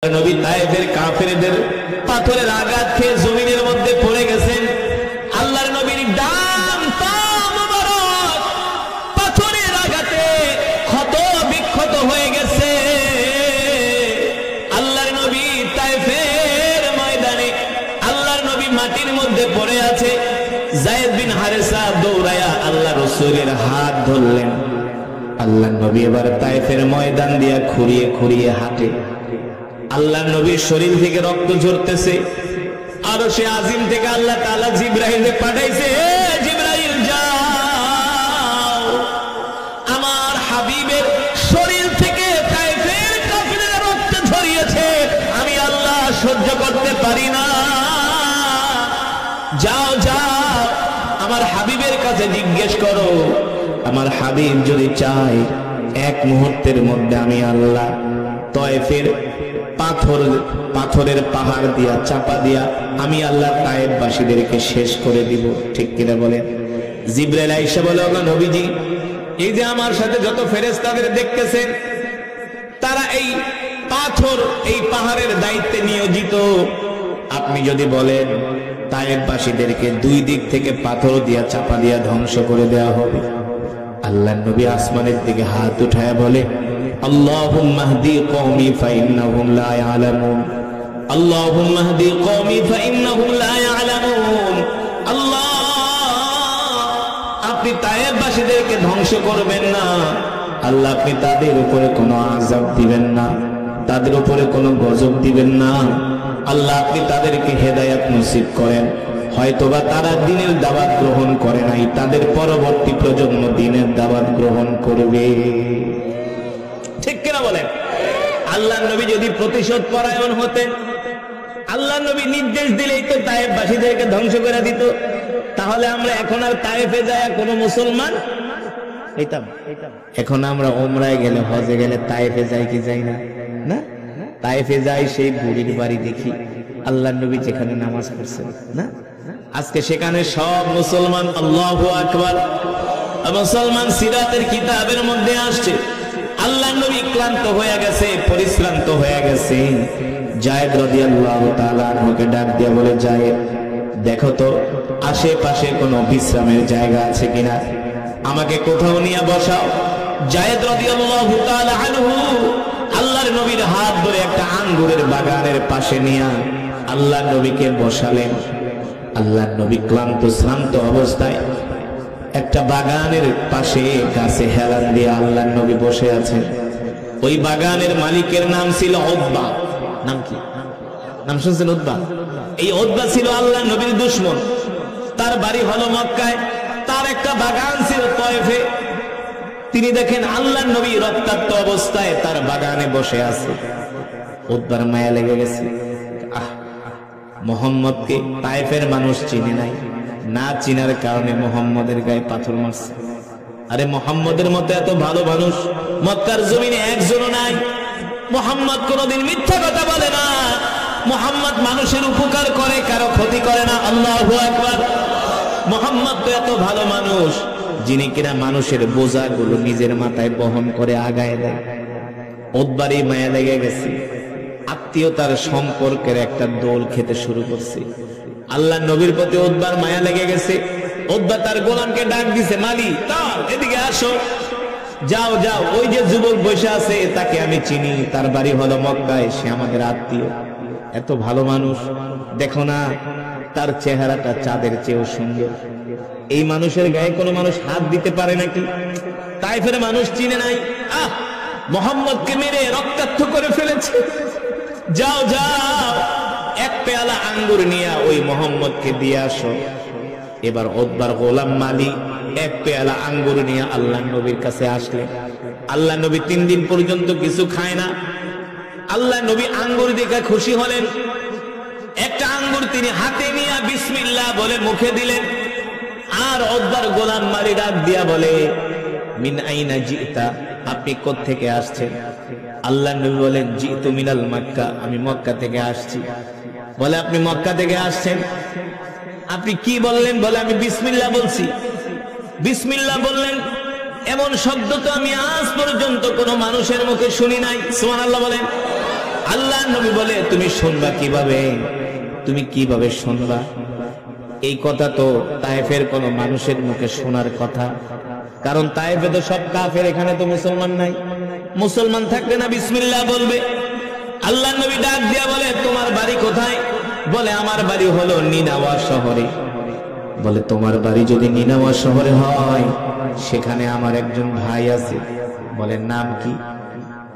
নবী তায়েফের কাফেরদের পাথরের আঘাত খেয়ে জমিনের মধ্যে পড়ে গেছেন। আল্লাহর নবীর ডান পা মুবারক পাথরের আঘাতে ক্ষত বিক্ষত হয়ে গেছে। আল্লাহর নবী তায়েফের ময়দানে আল্লাহর নবী মাটির মধ্যে পড়ে আছে। যায়েদ বিন হারেসা দৌড়ায়া আল্লাহ রাসূলের হাত ধরলেন। আল্লাহর নবী এবার তায়েফের ময়দান দিয়া খুঁড়িয়ে খুঁড়িয়ে হাঁটে। আল্লাহ নবীর শরীর থেকে রক্ত ঝরতেছে। আরশে আজিম থেকে আল্লাহ তাআলা জিবরাইলকে পাঠাইছে, হে জিবরাইল যাও, আমার হাবিবের শরীর থেকে তায়েফের কাফিররা রক্ত ঝরিয়েছে, আমি আল্লাহ সহ্য করতে পারি না। যাও যাও আমার হাবিবের কাছে জিজ্ঞেস করো, আমার হাবিব যদি চায় এক মুহূর্তের মধ্যে আমি আল্লাহ তায়েফের পাথরের পাহাড় দিয়া চাপা দিয়া আমি আল্লাহ তায়েফবাসীদেরকে শেষ করে দিব। ঠিক কিনা বলেন? জিবরাইল আয়েশা বলে, ওগো নবীজি, এই যে আমার সাথে যত ফেরেশতাদের দেখতেছেন তারা এই পাহাড়ের দায়িত্বে নিয়োজিত। আপনি যদি বলেন তায়েফবাসীদেরকে দুই দিক থেকে পাথর দিয়া চাপা দিয়া ধ্বংস করে দেওয়া হবে। আল্লাহর নবী আসমানের দিকে হাত উঠায় বলে, আল্লাহুম্মা হদি কওমি ফাইন্নাহুম লা ইয়ালামুন, আল্লাহুম্মা হদি কওমি ফাইন্নাহুম লা ইয়ালামুন। আল্লাহ, আপনি তায়েফবাসীদেরকে ধ্বংস করবেন না। আল্লাহ, আপনি তাদের উপরে কোনো আযাব দিবেন না, তাদের উপরে কোনো গজব দিবেন না। আল্লাহ, আপনি তাদেরকে হেদায়েত নসিব করেন। হয়তোবা তারা দ্বীনের দাওয়াত গ্রহণ করে নাই, তাদের পরবর্তী প্রজন্ম দ্বীনের দাওয়াত গ্রহণ করবে। ঠিক কিনা বলেন? আল্লাহর নবী যদি প্রতিশোধ পরায়ণ হতেন, আল্লাহর নবী নির্দেশ দিলেই তো তায়েফবাসীদেরকে ধ্বংস করে দিত। তাহলে আমরা এখন আর তায়েফে যায় কোনো মুসলমান হইতাম? এখন আমরা উমরায় গেলে, হজে গেলে তায়েফে যাই কি যাই না? না, তায়েফে যাই সেই বুড়ির বাড়ি দেখি আল্লাহর নবী যেখানে নামাজ পড়ছেন। না, আজকে সেখানে সব মুসলমান আল্লাহু আকবার। মুসলমান সিরাতের কিতাবের মধ্যে আসছে আল্লাহর নবী ক্লান্ত হয়ে গেছে, পরিশ্রান্ত হয়ে গেছে। যায়েদ রাদিয়াল্লাহু তাআলা আনহুকে ডাক দিয়ে বলে, যায়েদ, দেখো তো আশেপাশে কোনো বিশ্রামের জায়গা আছে কিনা, আমাকে কোথাও নিয়ে বসাও। যায়েদ রাদিয়াল্লাহু তাআলা আনহু আল্লাহর নবীর হাত ধরে একটা আঙ্গুরের বাগানের পাশে নিয়ে আল্লাহর নবীকে বসালেন। আল্লাহর নবী ক্লান্ত শ্রান্ত অবস্থায় একটা বাগানের পাশে গাছে হেলান দিয়ে আল্লাহর নবী বসে আছেন। ওই বাগানের মালিকের নাম ছিল উতবা। নাম কি? নাম শুনছেন? উতবা। এই উতবা ছিল আল্লাহর নবীর দুশমন। তার বাড়ি হলো মক্কায়, তার একটা বাগান ছিল তায়েফে। তিনি দেখেন আল্লাহর নবী রক্তাক্ত অবস্থায় তার বাগানে বসে আছে। উতবার মায়া লেগে গেছে। মুহাম্মদকে তায়েফের মানুষ চিনে নাই, না চিনার কারণে মুহাম্মদের গায়ে পাথর মারছে। আরে মুহাম্মদের মতো এত ভালো মানুষ মক্কার জমিনে একজনও নাই। মুহাম্মদ কোনদিন মিথ্যা কথা বলে না। মুহাম্মদ মানুষের উপকার করে, কারো ক্ষতি করে না। আল্লাহু আকবার। মুহাম্মদ তো এত ভালো মানুষ যিনি কিনা মানুষের বোঝাগুলো নিজের মাথায় বহন করে আগায় দেয়। উতবারই মায়া লেগে গেছে। আত্মীয়তার সম্পর্কের একটা দোল খেতে শুরু করছে। আল্লাহ নবীর প্রতি উতবার মায়া লেগে গেছে। উতবা তার গোলামকে ডাক দিছে, মালি চল এদিকে আসো, যাও যাও, ওই যে যুবক বসে আছে তাকে আমি চিনি, তার বাড়ি হলো মক্কায়, সে আমাদের আত্মীয়, এত ভালো মানুষ, দেখো না তার চেহারাটা চাঁদের চেয়েও সুন্দর। এই মানুষের গায়ে কোনো মানুষ হাত দিতে পারে নাকি? তায়েফের মানুষ চিনে নাই। মুহাম্মদকে মেরে রক্তাক্ত করে ফেলেছে। যাও যাও, এক পেয়ালা আঙ্গুর নিয়ে ওই মুহাম্মদকে দিয়ে আসো। এবার উতবার গোলাম মালি এক পেয়ালা আঙ্গুর নিয়ে আল্লাহ নবীর কাছে আসলেন। আল্লাহ নবী 3 দিন পর্যন্ত কিছু খায় না। আল্লাহ নবী আঙ্গুর দেখে খুশি হলেন। একটা আঙ্গুর তিনি হাতে নিয়ে বিসমিল্লাহ বলে মুখে দিলেন। আর উতবার গোলাম মালি ডাক দিয়া বলে, মিন আইনা জিতা, আপনি কোত্থেকে আসছেন? আল্লাহ নবী বলেন, জিতু মিনাল মক্কা, আমি মক্কা থেকে আসছি। বলে, আপনি মক্কা থেকে আসছেন, আপনি কি বললেন? বলে, আমি বিসমিল্লাহ বলছি। বিসমিল্লাহ বললেন, এমন শব্দ তো আমি আজ পর্যন্ত কোন মানুষের মুখে শুনি নাই। সুবহানাল্লাহ বলেন। আল্লাহ নবী বলে তুমি শুনবা কিভাবে, তুমি কিভাবে শুনবা? এই কথা তো তায়েফের কোন মানুষের মুখে শোনার কথা, কারণ তায়েফে তো সব কাফের, এখানে তো মুসলমান নাই। মুসলমান থাকলে না বিসমিল্লাহ বলবে? আল্লাহ নবী ডাক দিয়া বলে তোমার বাড়ি কোথায়? বলে আমার বাড়ি হলো নিনাওয়া শহরে। বলে তোমার বাড়ি যদি নিনাওয়া শহরে হয়, সেখানে আমার একজন ভাই আছে। বলে নাম কি?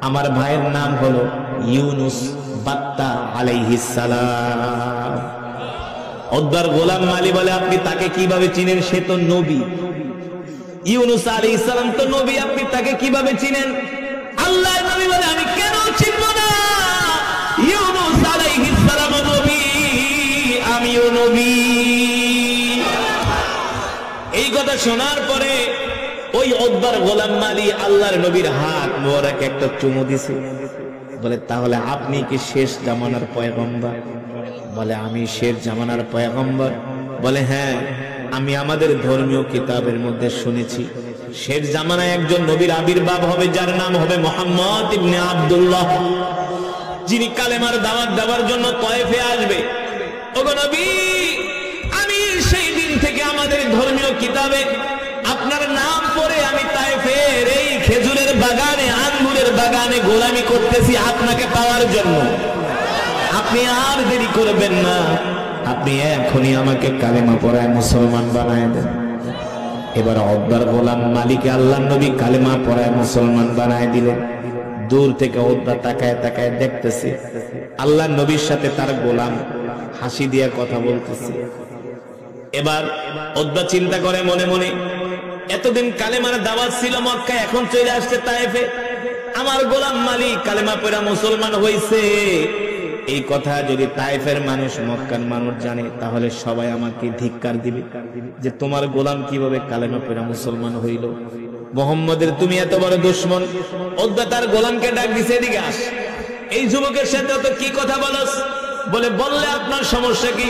আমার ভাইয়ের নাম হলো ইউনুস বাত্তা আলাইহিস সালাম। উদ্বার গোলাম মালি বলে আপনি তাকে কিভাবে চিনেন? সে তো নবী। ইউনুস আলাইহিস সালাম তো নবী, আপনি তাকে কিভাবে চিনেন? আল্লাহ নবী বলে আমি কেন চিনব না? ইউনুস আলাইহিস সালাম নবী, আমিও নবী। এই কথা শোনার পরে ওই উদ্বার গোলাম মালি আল্লাহর নবীর হাত মোবারক একটা চুমু দিছে। বলে তাহলে আপনি কি শেষ জামানার পয়গম্বর? বলে আমি শেষ জামানার পয়গম্বর। বলে হ্যাঁ, আমি আমাদের ধর্মীয় কিতাবের মধ্যে শুনেছি শেষ জামানায় একজন নবীর আবির্ভাব হবে, যার নাম হবে মুহাম্মদ ইবনে আব্দুল্লাহ, যিনি কালেমার দাওয়াত দেওয়ার জন্য তয়েফে আসবে। ওগো নবী, আমি সেই দিন থেকে আমাদের ধর্মীয় কিতাবে আপনার নাম পড়ে আমি তায়েফের এই খেজুরের বাগানে, আঙ্গুরের বাগানে গোলামি করতেছি আপনাকে পাওয়ার জন্য। আপনি আর দেরি করবেন না, আপনি এখনই আমাকে কালেমা পড়ায় মুসলমান বানায় দেন। এবার উদ্বার গোলাম মালিক আল্লাহ নবী কালেমা পড়ায় মুসলমান বানায় দিলেন। দূর থেকে উদ্বার তাকায় তাকায় দেখতেছে আল্লাহ নবীর সাথে তার গোলাম হাসি দিয়া কথা বলতেছে। এবার উদ্বার চিন্তা করে মনে মনে, এতদিন কালেমার দাওয়াত ছিল মক্কায়, এখন চলে আসছে তায়েফে, আমার গোলাম মালিক কালেমা পড়া মুসলমান হয়েছে। এই কথা যদি তায়েফের মানুষ, মক্কার মানুষ জানে, তাহলে সবাই আমাকে ধিক্কার দিবে যে তোমার গোলাম কিভাবে কালেমা পড়া মুসলমান হইল। মুহাম্মদের তুমি এত বড় দুশমন। উদ্বা তার গোলামকে ডাক দিছে, এদিকে আস, এই যুবকের সাথে তো কি কথা বলস? বলে বললে আপনার সমস্যা কি?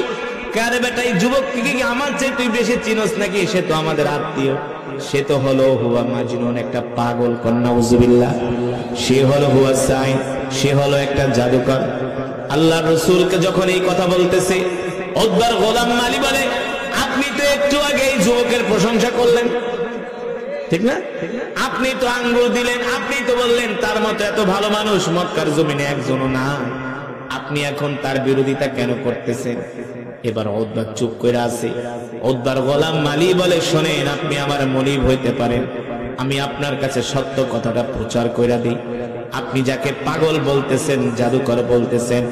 কারে বেটা, এই যুবক কি আমার চেয়ে তুই বেশি চিনস নাকি? সে তো আমাদের আত্মীয়, সে তো হলো হুয়া মাজনুন, একটা পাগল কন্যা, উযুবিল্লাহ। সে হলো হুয়া সাইন, সে হলো একটা জাদুকর। আল্লাহ রাসূলকে যখন এই কথা বলতেছে, উদ্বার গোলাম মালি বলে আপনি তো একটু আগে এই যুবকের প্রশংসা করলেন, ঠিক না? আপনি তো আঙ্গুর দিলেন, আপনি তো বললেন তার মতো এত ভালো মানুষ মক্কার জমিনে একজনও না, আপনি এখন তার বিরোধিতা কেন করতেছেন? এবার উদ্বার চুপ করে আছে। উদ্বার গোলাম মালি বলে শোনেন, আপনি আমার মনিব হইতে পারেন, আমি আপনার কাছে সত্য কথাটা প্রচার কইরা দিই। আপনি যাকে পাগল বলতেছেন, জাদুকর বলতেছেন,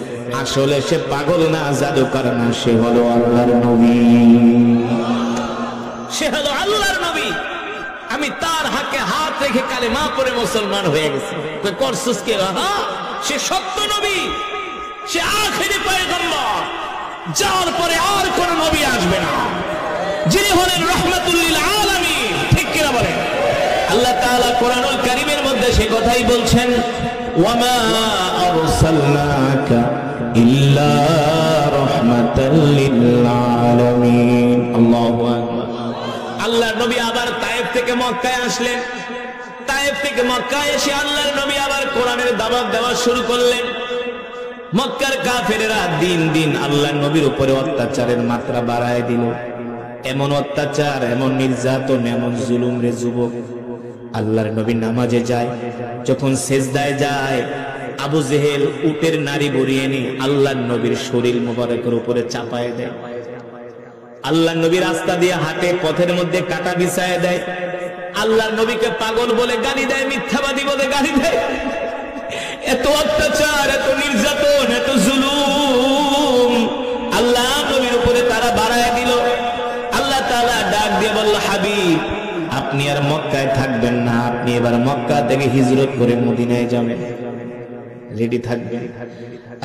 আসলে সে পাগল না, জাদুকর না, সে হলো আল্লাহর নবী, সে হলো আল্লাহর নবী। আমি তার হাতে হাত রেখে কালেমা পড়ে মুসলমান হয়ে গেছি। কই করছস কি? হ্যাঁ, সে সত্য নবী, সে আখেরি পয়গম্বর, যার পরে আর কোন নবী আসবে না, যিনি হলেন রাহমাতুল লিল আলামিন। ঠিক কিনা বলেন? আল্লাহ তাআলা কোরআনুল কারীমের মধ্যে সে কথাই বলছেন, ওয়ামা আরসালনাকা ইল্লা রাহমাতাল লিল আলামিন। আল্লাহু আকবার। আল্লাহর নবী আবার তায়েফ থেকে মক্কায় আসলেন। তায়েফ থেকে মক্কায় এসে আল্লাহর নবী আবার কোরআনের দাওয়াত দেওয়া শুরু করলেন। মক্কার কাফেরেরা দিন দিন আল্লাহর নবীর উপরে অত্যাচারের মাত্রা বাড়ায় দিল। এমন অত্যাচার, এমন নির্যাতন, এমন জুলুম রে যুবক, আল্লাহর নবী নামাজে যায়, যখন সেজদায় যায়, আবু জেহেল উটের নাড়ি বরিয়ে নিয়ে আল্লাহর নবীর শরীর মোবারকের উপরে চাপায় দেয়। আল্লাহর নবী রাস্তা দিয়ে হাঁটে, পথের মধ্যে কাটা বিছায় দেয়। আল্লাহর নবীকে পাগল বলে গালি দেয়, মিথ্যাবাদী বলে গালি দেয়। এত অত্যাচার, এত নির্যাতন, এত জুলুম আল্লাহ নবীর উপরে তারা বাড়ায় দিল। আল্লাহ তাআলা ডাক দিয়ে বলল, হাবিব আপনি আর মক্কায় থাকবেন না, আপনি এবার মক্কা থেকে হিজরত করে মদিনায় যাবেন, রেডি থাকবেন।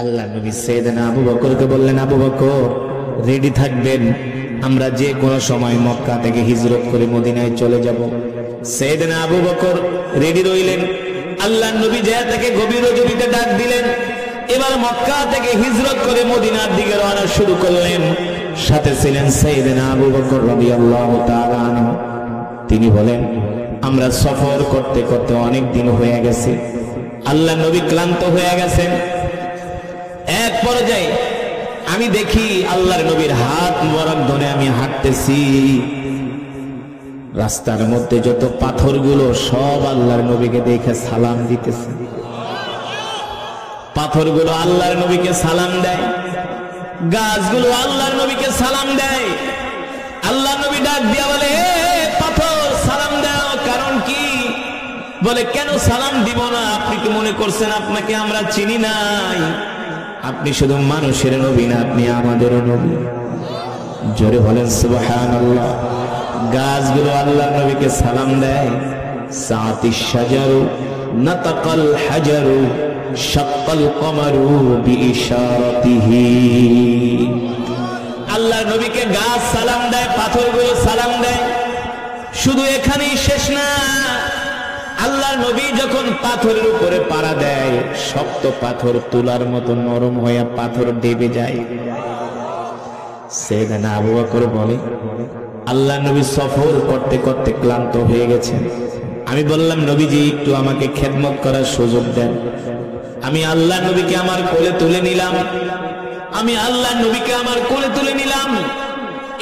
আল্লাহ নবী সাইয়েদনা আবু বকরকে বললেন, আবু বকর রেডি থাকবেন, আমরা যে কোনো সময় মক্কা থেকে হিজরত করে মদিনায় চলে যাব। সাইয়েদনা আবু বকর রেডি রইলেন। আল্লাহ নবী যায় তাকে গভীর রজনীতে ডাক দিলেন। এবার মক্কা থেকে হিজরত করে মদিনার দিকে রওনা শুরু করলেন। সাথে ছিলেন সাইয়েদনা আবু বকর রাদিয়াল্লাহু তাআলা আনহু। তিনি বলেন, আমরা সফর করতে করতে অনেক দিন হয়ে গেছে, আল্লাহ নবী ক্লান্ত হয়ে গেছেন, পর্যায়ে আমি দেখি আল্লাহর নবীর হাত মোবারক ধরে আমি হাঁটতেছি, রাস্তার মধ্যে যত পাথরগুলো সব আল্লাহর নবীকে দেখে সালাম দিতেছে। পাথরগুলো আল্লাহর নবীকে সালাম দেয়, গাছগুলো আল্লাহর নবীকে সালাম দেয়। আল্লাহর নবী ডাক দিয়া বলে, পাথর সালাম দাও। কারণ কি? বলে, কেন সালাম দিব না? আপনি কি মনে করছেন আপনাকে আমরা চিনি নাই? আপনি শুধু মানুষের নবী না, আপনি আমাদেরও নবী। জোরে বলেন সুবহানাল্লাহ। গাছগুলো আল্লাহর নবীকে সালাম দেয়। সাতিশ শাজারু নাতাকাল হাজারু শাক্কাল কমারু বিইশারাতিহি। আল্লাহর নবীকে গাছ সালাম দেয়, পাথরগুলো সালাম দেয়। শুধু এখানেই শেষ না, আল্লাহর নবী যখন পাথরের উপরে পাড়া দেয়, শক্ত পাথর তুলার মতো নরম হয়ে পাথর দেবে যায়। সাইয়েদনা আবু বকর বলে, আল্লাহর নবী সফর করতে করতে ক্লান্ত হয়ে গেছেন। আমি বললাম, নবীজি একটু আমাকে খেদমত করার সুযোগ দেন। আমি আল্লাহর নবীকে আমার কোলে তুলে নিলাম। আমি আল্লাহর নবীকে আমার কোলে তুলে নিলাম।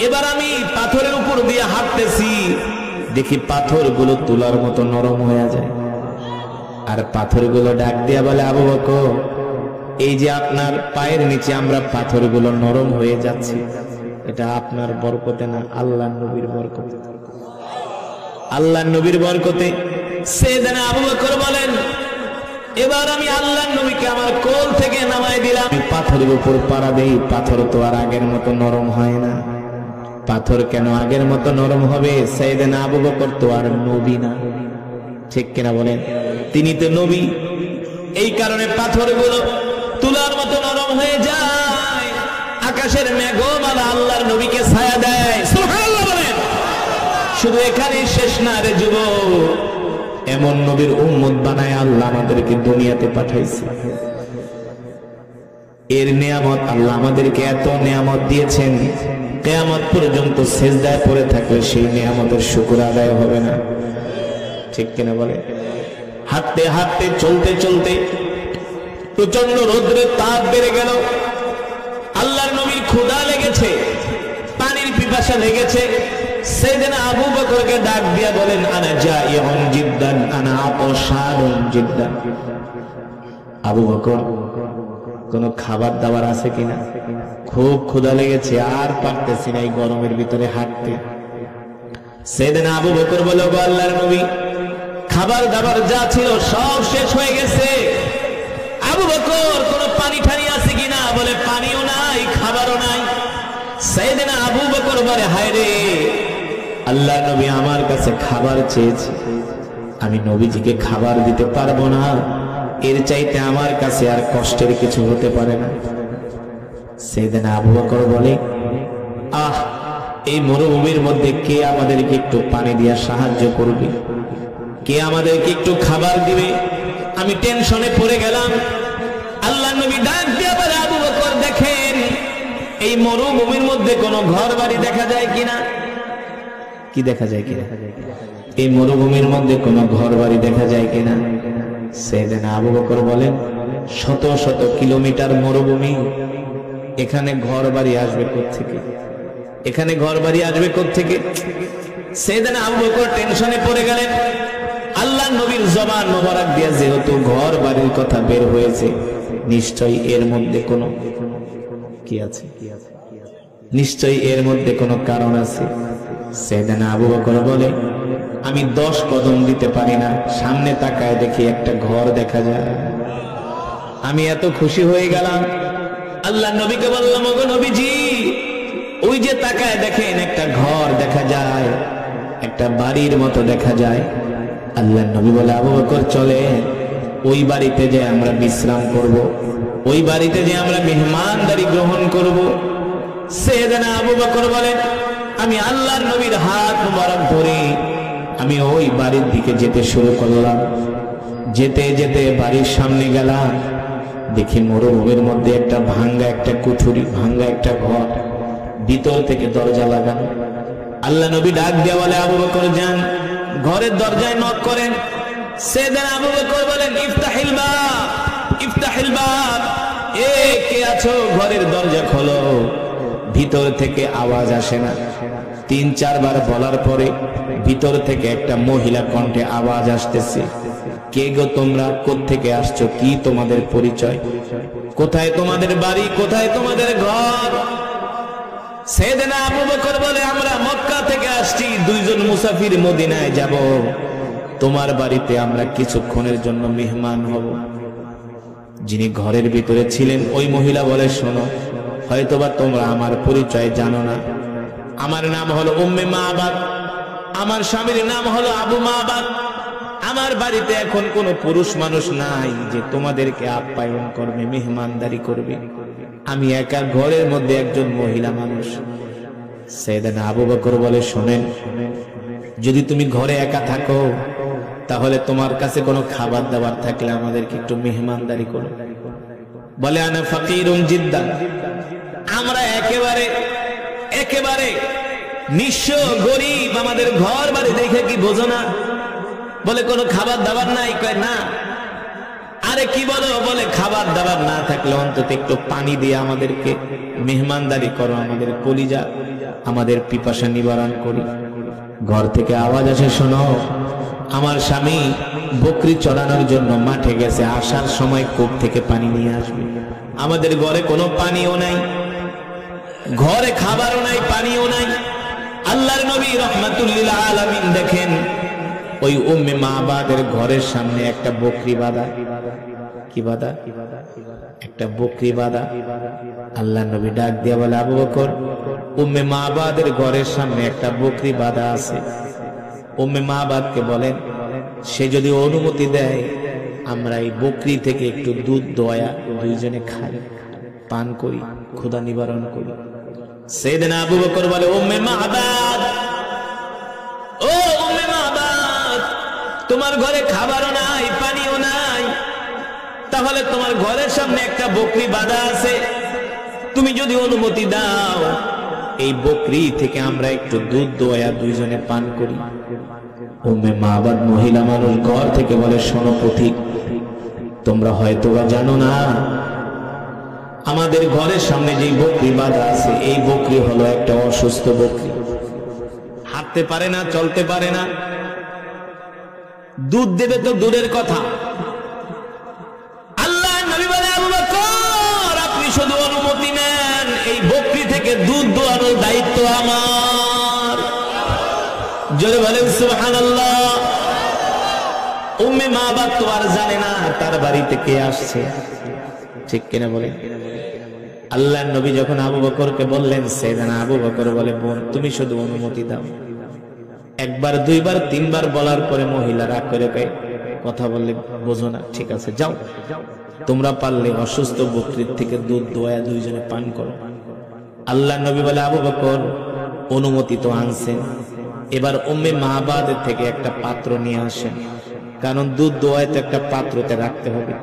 এবার আমি পাথরের উপর দিয়ে হাঁটতেছি, দেখি পাথরগুলো তুলার মতো নরম হয়ে যায়। আর পাথরগুলো ডাক দিয়া বলে, আবু বকর, এই যে আপনার পায়ের নিচে আমরা পাথরগুলো নরম হয়ে যাচ্ছে, এটা আপনার বরকতে না, আল্লাহর নবীর বরকতে। আল্লাহর নবীর বরকতে। সাইয়েদনা আবু বকর বলেন, এবার আমি আল্লাহর নবীকে আমার কোল থেকে নামাই দিলাম। পাথরের উপর পাড়া দেই, পাথর তো আর আগের মতো নরম হয় না। পাথর কেন আগের মতো নরম হবে? সাইয়েদনা আবু বকর তো আর নবী না, ঠিক কিনা বলেন? তিনি তো নবী। এই কারণে পাথরগুলো তুলার মতো নরম হয়ে যায়। আকাশের মেঘমালা আল্লাহর নবীকে ছায়া দেয়। সুবহানাল্লাহ বলেন। শুধু এখানে শেষ না রে যুবক, এমন নবীর উম্মত বানায় আল্লাহ আমাদেরকে দুনিয়াতে পাঠাইছে। এর নিয়ামত, আল্লাহ আমাদেরকে এত নিয়ামত দিয়েছেন, কিয়ামত পর্যন্ত সিজদায় পড়ে থাকলে সেই নিয়ামতের শুকর আদায় হবে না, ঠিক কিনা বলে? হাঁটতে হাঁটতে চলতে চলতে প্রচন্ড রোদ্রের তাপ বেড়ে গেল। আল্লাহর নবীর ক্ষুধা লেগেছে, পানির পিপাসা লেগেছে। সাইয়েদনা আবু বকরকে ডাক দিয়া বলেন, আনা জাইউন জিদ্দান, আনা আতশানুন জিদ্দান। আবু বকর, কোন খাবার দাবার আছে কিনা? খুব ক্ষুধা লেগেছে, আর পারতেছি না এই গরমের ভিতরে হাঁটতে। সাইয়েদনা আবু বকর বলে, ও আল্লাহর নবী, খাবার দাবার যা ছিল সব শেষ হয়ে গেছে। আবু বকর, কোন পানি ঠানি আছে কিনা? বলে, পানিও নাই, খাবারও নাই। সাইয়েদনা আবু বকর বলে, হায় রে, আল্লাহর নবী আমার কাছে খাবার চেয়েছে, আমি নবীজিকে খাবার দিতে পারবো না। এর চাইতে আমার কাছে আর কষ্টের কিছু হতে পারে না। সাইয়েদনা আবু বকর বলে, আহ, এই মরুভূমির মধ্যে কে আমাদেরকে একটু পানি দিয়ে সাহায্য করবে? কে আমাদেরকে একটু খাবার দিবে? আমি টেনশনে পড়ে গেলাম। আল্লাহর নবী ডাক দিয়ে বলে, আবু বকর, দেখেন এই মরুভূমির মধ্যে কোনো ঘর বাড়ি দেখা যায় কিনা? কি দেখা যায় কিনা? এই মরুভূমির মধ্যে কোনো ঘর বাড়ি দেখা যায় কিনা? সাইয়েদনা আবু বকর বলেন, শত শত কিলোমিটার মরুভূমি, এখানে ঘর বাড়ি আসবে কোত্থেকে? এখানে ঘর বাড়ি আসবে কোত্থেকে? সাইয়েদনা আবু বকর টেনশনে পড়ে গেলেন। আল্লাহ নবীর জবান মোবারক দিয়ে যেহেতু ঘর বাড়ির কথা বের হয়েছে, নিশ্চয়ই এর মধ্যে কোনো কি আছে, নিশ্চয়ই এর মধ্যে কোনো কারণ আছে। সাইয়েদনা আবু বকর বলে, আমি 10 কদম দিতে পারি না, সামনে তাকায় দেখি একটা ঘর দেখা যায়। আমি এত খুশি হয়ে গেলাম। আল্লাহ নবীকে বললাম, ওগো নবীজি, ওই যে তাকায় দেখেন একটা ঘর দেখা যায়, একটা বাড়ির মতো দেখা যায়। আল্লাহ নবী বলে, আবু বকর, চলে ওই বাড়িতে যে আমরা বিশ্রাম করব, ওই বাড়িতে যে আমরা মেহমানদারি গ্রহণ করব। সাইয়েদনা আবু বকর বলেন, আমি আল্লাহর নবীর হাত মোবারক ধরে আমি ওই বাড়ির দিকে যেতে শুরু করলাম। যেতে যেতে বাড়ির সামনে গেলাম, দেখি মরুভূমির মধ্যে একটা ভাঙ্গা একটা কুঠুরি, ভাঙ্গা একটা ঘর, ভিতর থেকে দরজা লাগানো। আল্লাহ নবী ডাক দিয়ে বলে, আবু বকর যান, ঘরের দরজায় নক করেন। সাইয়েদনা আবু বকর বলেন, ইফতাহিল বাব, ইফতাহিল বাব। এ কে আছো, ঘরের দরজা খোলো। ভিতর থেকে আওয়াজ আসে না। 3-4 বার বলার পরে ভিতর থেকে একটা মহিলা কণ্ঠে আওয়াজ আসতেছে, কে গো তোমরা, কোত্থেকে আসছো, কি তোমাদের পরিচয়, কোথায় তোমাদের বাড়ি, কোথায় তোমাদের ঘর? সাইয়েদনা আবু বকর বলে, আমরা মক্কা থেকে আসছি, 2 জন মুসাফির মদিনায় যাব, তোমার বাড়িতে আমরা কিছুক্ষণের জন্য মেহমান হব। যিনি ঘরের ভিতরে ছিলেন ওই মহিলা বলে, শোনো, হয়তোবা তোমরা আমার পরিচয় জানো না। আমার নাম হলো উম্মে মাবাদ, আমার স্বামীর নাম হলো আবু মাবাদ। আমার বাড়িতে এখন কোনো পুরুষ মানুষ নাই যে তোমাদেরকে আপ্যায়ন করবে, মেহমানদারি করবে। আমি একা ঘরের মধ্যে একজন মহিলা মানুষ। সাইয়েদনা আবু বকর বলে, শোনেন, যদি তুমি ঘরে একা থাকো তাহলে তোমার কাছে কোনো খাবার দাবার থাকলে আমাদেরকে একটু মেহমানদারি করো। বলে, আনা ফাকিরুন জিদ্দান, আমরা একেবারে নিঃস্ব গরিব, আমাদের ঘর বাড়ি দেখে কি বোঝো না? বলে, কোনো খাবার দাবার নাই? কয় না। আরে কি বলো? বলে, খাবার দাবার না থাকলে অন্তত একটু পানি দিয়ে আমাদেরকে মেহমানদারি করো, আমাদের কলিজা, আমাদের পিপাসা নিবারণ করি। ঘর থেকে আওয়াজ আসে, শোনো, আমার স্বামী বকরি চড়ানোর জন্য মাঠে গেছে, আসার সময় কূপ থেকে পানি নিয়ে আসবে। আমাদের ঘরে কোনো পানিও নাই, ঘরে খাবারও নাই, পানিও নাই। আল্লাহর নবী রাহমাতুল লিল আলামিন দেখেন ওই উম্মে মাবাদের ঘরের সামনে একটা বকরি বাঁধা। কি বাঁধা? একটা বকরি বাঁধা। আল্লাহর নবী ডাক দিয়ে বলে, আবু বকর, উম্মে মাবাদের ঘরের সামনে একটা বকরি বাঁধা আছে। উম্মে মাবাদকে বলেন, সে যদি অনুমতি দেয় আমরা এই বকরি থেকে একটু দুধ দোয়া 2 জনে খাই, পান করি, ক্ষুধা নিবারণ করি। সাইয়েদনা আবু বকর বলে, উম্মে মাবাদ, ও উম্মে মাবাদ, তোমার ঘরে খাবারও নাই, পানিও নাই, তাহলে তোমার ঘরের সামনে একটা বকরি বাঁধা আছে, তুমি যদি অনুমতি দাও এই বকরি থেকে আমরা একটু দুধ দোয়া 2 জনে পান করি। উম্মে মাবাদ মহিলা মানুষ ঘর থেকে বলে, শোনো পথিক, তোমরা হয়তো বা জানো না, আমাদের ঘরের সামনে যে বকরি বাঁধা আছে এই বকরি হলো একটা অসুস্থ বকরি, হাঁটতে পারে না, চলতে পারে না, দুধ দেবে তো দূরের কথা। আল্লাহ নবী বলে, আবু বকর, আপনি শুধু অনুমতি নেন, এই বকরি থেকে দুধ দোয়ানোর দায়িত্ব আমার। জোরে বলেন সুবহানাল্লাহ। উম্মে মাবাদ তো আর জানে না তার বাড়িতে কে আসছে, ঠিক কিনা বলে? আল্লাহর নবী যখন আবু বকরকে বললেন, সাইয়েদনা আবু বকর বলে, বোন, তুমি শুধু অনুমতি দাও। 1 বার 2 বার 3 বার বলার পরে মহিলা রাগ করে কয়, কথা বললে বোঝো না, ঠিক আছে যাও, তোমরা পারলে অসুস্থ বকরির থেকে দুধ দোয়া 2 জনে পান করো। আল্লাহর নবী বলে, আবু বকর, অনুমতি তো আনছেন, এবার উম্মে মাবাদের থেকে একটা পাত্র নিয়ে আসেন, কারণ দুধ দোয়াতে একটা পাত্রতে রাখতে হবে।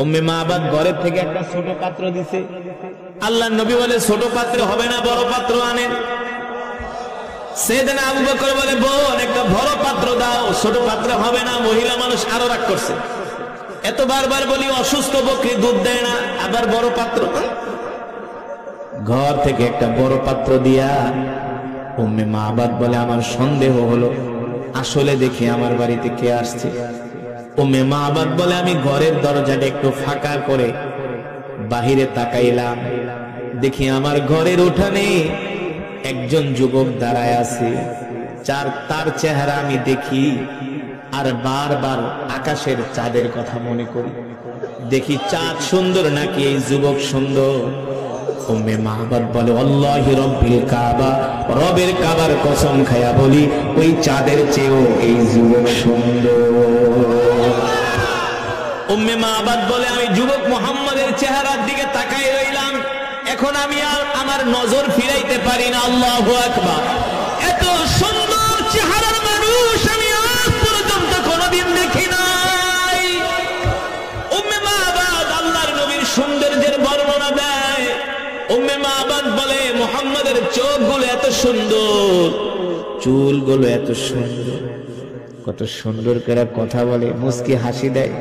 উম্মে মাবাদ ঘরের থেকে একটা ছোট পাত্র দিছে। আল্লাহর নবী বলে, ছোট পাত্র হবে না, বড় পাত্র আনেন। সাইয়েদনা আবু বকর বলে, বোন, একটা বড় পাত্র দাও, ছোট পাত্র হবে না। মহিলা মানুষ আরো রাগ করছে, এত বারবার বলি অসুস্থ বকরি দুধ দেয় না, আবার বড় পাত্র। ঘর থেকে একটা বড় পাত্র দিয়া উম্মে মাবাদ বলে, আমার সন্দেহ হলো, আসলে দেখি আমার বাড়িতে কে আসছে। উম্মে মাবাদ বলে, আমি ঘরের দরজাটা একটু ফাঁকা করে বাহিরে তাকাইলাম, দেখি আমার ঘরের উঠানে একজন যুবক দাঁড়ায় আছে। তার চেহারা আমি দেখি আর বারবার আকাশের চাঁদের কথা মনে করি, দেখি চাঁদ সুন্দর নাকি এই যুবক সুন্দর। উম্মে মাবাদ বলে, আল্লাহি রব্বিল কাবা, রবের কাবার কসম খায়া বলি, ওই চাঁদের চেয়েও এই যুবক সুন্দর। উম্মে মাবাদ বলে, আমি যুবক মুহাম্মাদের চেহারার দিকে তাকাই রইলাম, এখন আমি আর আমার নজর ফিরাইতে পারি না। আল্লাহু আকবার। এত সুন্দর চেহারার মানুষ আমি আজ পর্যন্ত কোনোদিন দেখি নাই। উম্মে মাবাদ আল্লাহর নবীর সৌন্দর্যের বর্ণনা দেয়। উম্মে মাবাদ বলে, মুহাম্মাদের চোখগুলো এত সুন্দর, চুলগুলো এত সুন্দর, কত সুন্দর করে কথা বলে, মুস্কি হাসি দেয়।